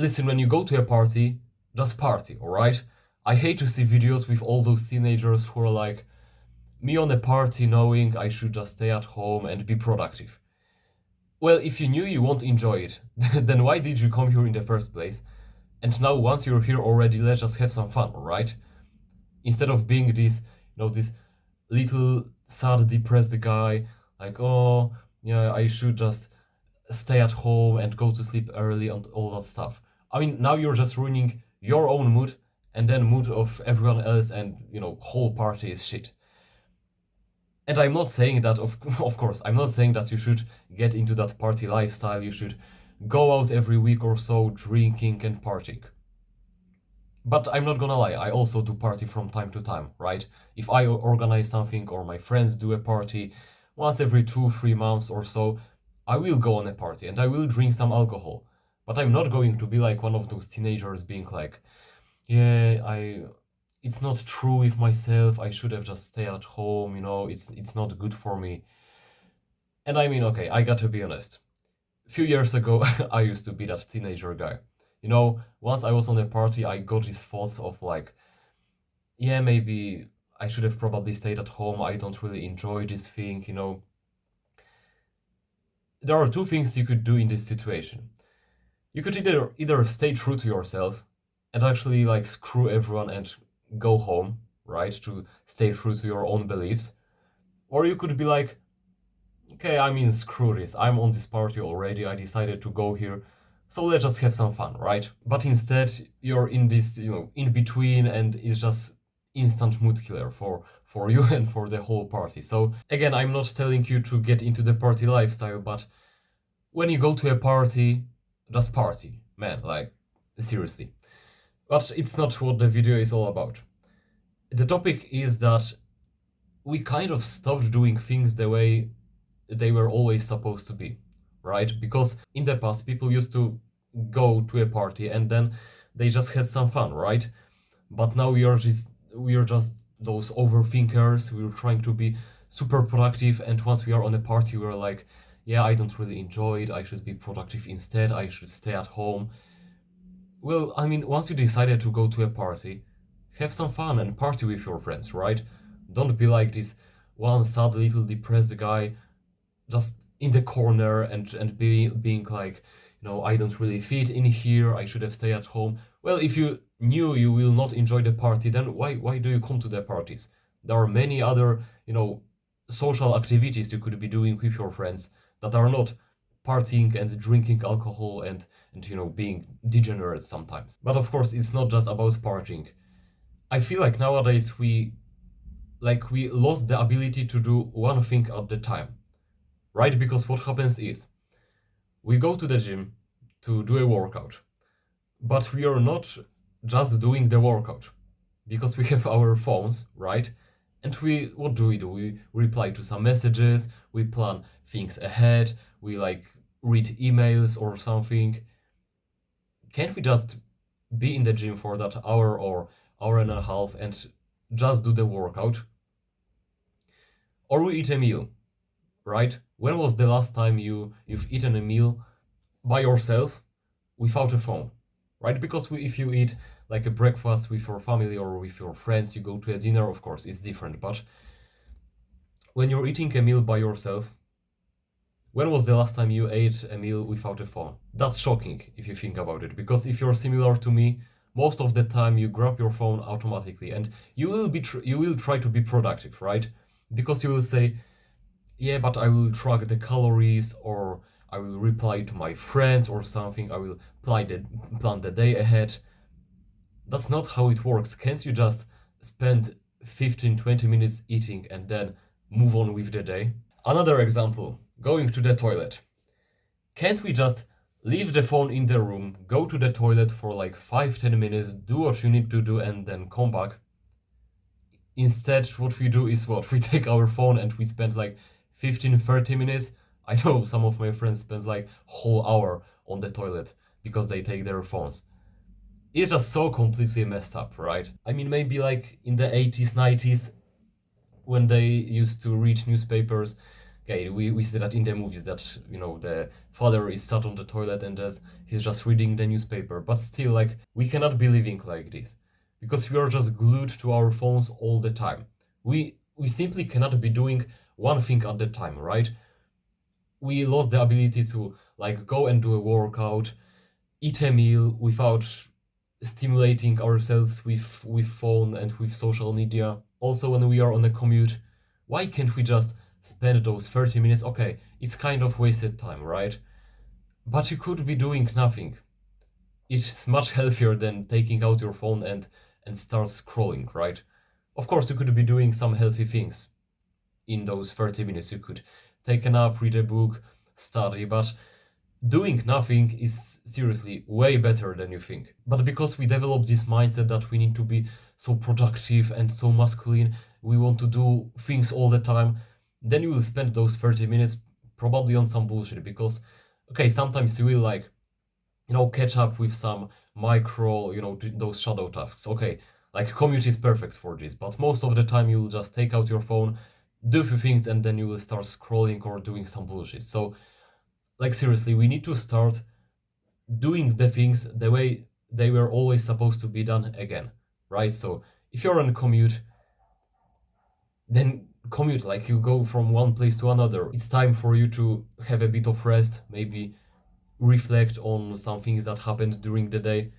Listen, when you go to a party, just party, alright? I hate to see videos with all those teenagers who are like, me on a party knowing I should just stay at home and be productive. Well, if you knew you won't enjoy it, then why did you come here in the first place? And now, once you're here already, let's just have some fun, alright? Instead of being this little sad, depressed guy, like, oh, yeah, I should just stay at home and go to sleep early and all that stuff. I mean, now you're just ruining your own mood and then mood of everyone else, and whole party is shit. And I'm not saying that, of course, I'm not saying that you should get into that party lifestyle. You should go out every week or so drinking and partying. But I'm not gonna lie, I also do party from time to time, right? If I organize something or my friends do a party, once every 2, 3 months or so, I will go on a party and I will drink some alcohol. But I'm not going to be like one of those teenagers being like, yeah, it's not true with myself, I should have just stayed at home, it's not good for me. And I mean, okay, I got to be honest. A few years ago, I used to be that teenager guy. Once I was on a party, I got these thoughts of like, yeah, maybe I should have probably stayed at home. I don't really enjoy this thing. There are two things you could do in this situation. You could either stay true to yourself and actually like screw everyone and go home, right? To stay true to your own beliefs. Or you could be like, okay, I mean, screw this. I'm on this party already. I decided to go here. So let's just have some fun, right? But instead, you're in this, in between, and it's just instant mood killer for you and for the whole party. So again, I'm not telling you to get into the party lifestyle, but when you go to a party, just party, man, like seriously. But it's not what the video is all about. The topic is that we kind of stopped doing things the way they were always supposed to be, right? Because in the past, people used to go to a party and then they just had some fun, right? But now we are just those overthinkers. We're trying to be super productive, and once we are on a party, we're like, yeah, I don't really enjoy it. I should be productive instead. I should stay at home. Well, I mean, once you decided to go to a party, have some fun and party with your friends, right? Don't be like this one sad little depressed guy just in the corner and being like, I don't really fit in here. I should have stayed at home. Well, if you knew you will not enjoy the party, then why do you come to the parties? There are many other, social activities you could be doing with your friends that are not partying and drinking alcohol and being degenerate sometimes. But of course, it's not just about partying. I feel like nowadays we lost the ability to do one thing at the time, right? Because what happens is we go to the gym to do a workout, but we are not just doing the workout because we have our phones, right? And what do? We reply to some messages, we plan things ahead, we read emails or something. Can't we just be in the gym for that hour or hour and a half and just do the workout? Or we eat a meal, right? When was the last time you've eaten a meal by yourself without a phone, right? Because if you eat like a breakfast with your family or with your friends, you go to a dinner, of course, it's different. But when you're eating a meal by yourself, when was the last time you ate a meal without a phone? That's shocking if you think about it, because if you're similar to me, most of the time you grab your phone automatically and you will try to be productive, right? Because you will say, yeah, but I will track the calories, or I will reply to my friends or something. I will plan the day ahead. That's not how it works. Can't you just spend 15-20 minutes eating and then move on with the day? Another example, going to the toilet. Can't we just leave the phone in the room, go to the toilet for like 5-10 minutes, do what you need to do, and then come back? Instead, what we do is we take our phone and we spend like 15-30 minutes. I know some of my friends spend like whole hour on the toilet because they take their phones. It's just so completely messed up, right? I mean, maybe like in the 80s, 90s, when they used to read newspapers, Okay, we see that in the movies that, the father is sat on the toilet and he's just reading the newspaper. But still, like, we cannot be living like this because we are just glued to our phones all the time. We simply cannot be doing one thing at the time, right? We lost the ability to like go and do a workout, eat a meal without stimulating ourselves with phone and with social media. Also, when we are on a commute, why can't we just spend those 30 minutes? Okay, it's kind of wasted time, right? But you could be doing nothing. It's much healthier than taking out your phone and start scrolling, right? Of course, you could be doing some healthy things in those 30 minutes. You could take a nap, read a book, study, but doing nothing is seriously way better than you think. But because we develop this mindset that we need to be so productive and so masculine, we want to do things all the time, then you will spend those 30 minutes probably on some bullshit because, okay, sometimes you will like, catch up with some micro, those shadow tasks. Okay, like commute is perfect for this, but most of the time you will just take out your phone, do a few things, and then you will start scrolling or doing some bullshit. So, like, seriously, we need to start doing the things the way they were always supposed to be done again, right? So, if you're on a commute, then commute, like you go from one place to another. It's time for you to have a bit of rest, maybe reflect on some things that happened during the day.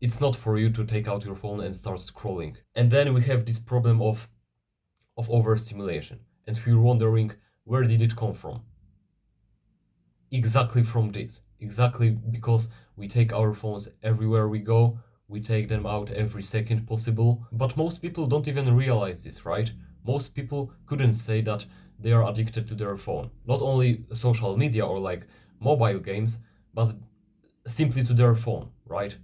It's not for you to take out your phone and start scrolling. And then we have this problem of overstimulation. And we're wondering, where did it come from? Exactly from this. Exactly because we take our phones everywhere we go, we take them out every second possible. But most people don't even realize this, right? Most people couldn't say that they are addicted to their phone. Not only social media or like mobile games, but simply to their phone, right?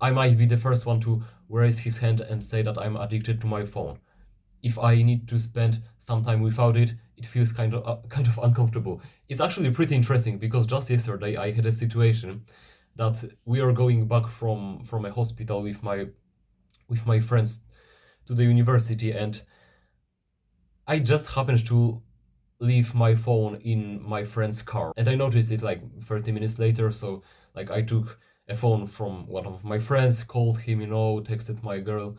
I might be the first one to raise his hand and say that I'm addicted to my phone. If I need to spend some time without it, it feels kind of uncomfortable. It's actually pretty interesting because just yesterday I had a situation that we are going back from a hospital with my friends to the university, and I just happened to leave my phone in my friend's car, and I noticed it like 30 minutes later. So like I took a phone from one of my friends, called him, texted my girl.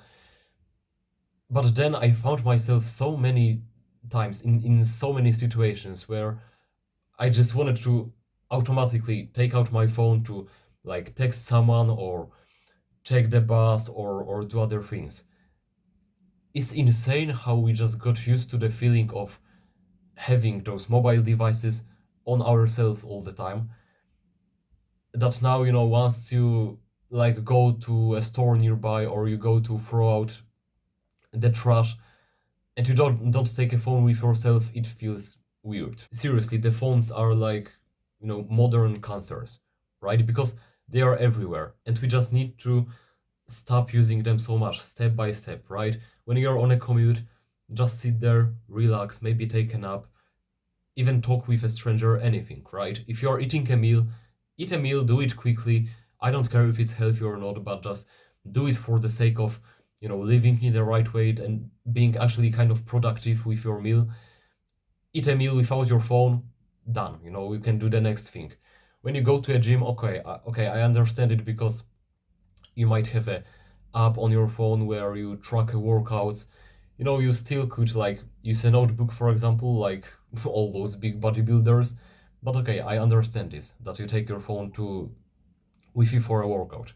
But then I found myself so many times in so many situations where I just wanted to automatically take out my phone to like text someone or check the bus or do other things. It's insane how we just got used to the feeling of having those mobile devices on ourselves all the time, that now, once you like go to a store nearby or you go to throw out the trash and you don't take a phone with yourself, it feels weird. Seriously, the phones are like, modern cancers, right? Because they are everywhere and we just need to stop using them so much, step by step, right? When you're on a commute, just sit there, relax, maybe take a nap, even talk with a stranger, anything, right? If you're eating a meal, eat a meal, do it quickly. I don't care if it's healthy or not, but just do it for the sake of, living in the right way and being actually kind of productive with your meal. Eat a meal without your phone, done. You can do the next thing. When you go to a gym, okay, I understand it because you might have a app on your phone where you track workouts. You still could like use a notebook, for example, like all those big bodybuilders. But okay, I understand this, that you take your phone to with you for a workout.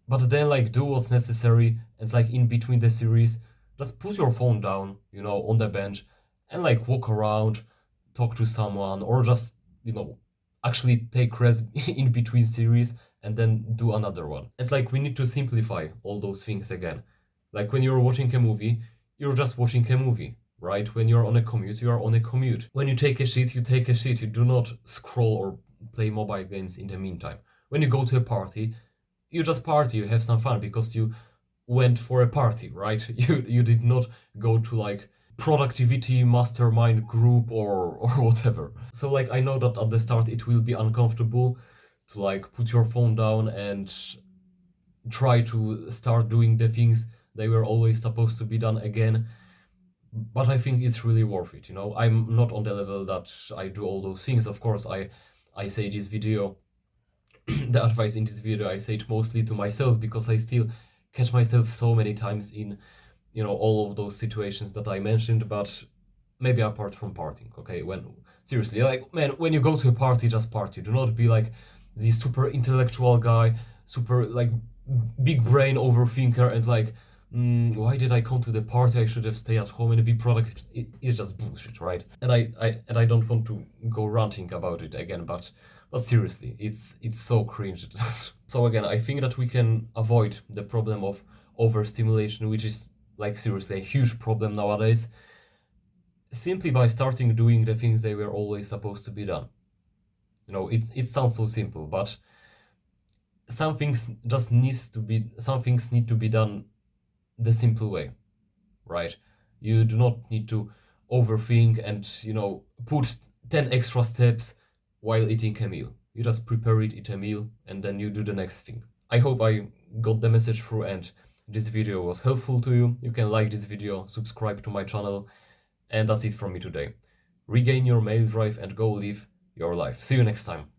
But then like do what's necessary and like in between the series, just put your phone down, on the bench and like walk around, talk to someone, or just, actually take rest in between series and then do another one. And like we need to simplify all those things again. Like when you're watching a movie, you're just watching a movie, right? When you're on a commute, you are on a commute. When you take a shit, you take a shit. You do not scroll or play mobile games in the meantime. When you go to a party, you just party, you have some fun because you went for a party, right? You did not go to like productivity mastermind group or whatever. So like I know that at the start it will be uncomfortable to like put your phone down and try to start doing the things they were always supposed to be done again. but I think it's really worth it. I'm not on the level that I do all those things. Of course, I say this video, the advice in this video, I say it mostly to myself because I still catch myself so many times in all of those situations that I mentioned. But maybe apart from partying, okay? When seriously, like, man, when you go to a party, just party. Do not be like the super intellectual guy, super like big brain overthinker, and like, why did I come to the party? I should have stayed at home and be productive. It's just bullshit, right? And I don't want to go ranting about it again, but seriously, it's so cringe. So again, I think that we can avoid the problem of overstimulation, which is like seriously a huge problem nowadays, simply by starting doing the things they were always supposed to be done. It sounds so simple, but some things need to be done the simple way, right? You do not need to overthink and put 10 extra steps while eating a meal. You just prepare it, eat a meal, and then you do the next thing. I hope I got the message through and this video was helpful to you. You can like this video, subscribe to my channel, and that's it from me today. Regain your male drive and go live your life. See you next time.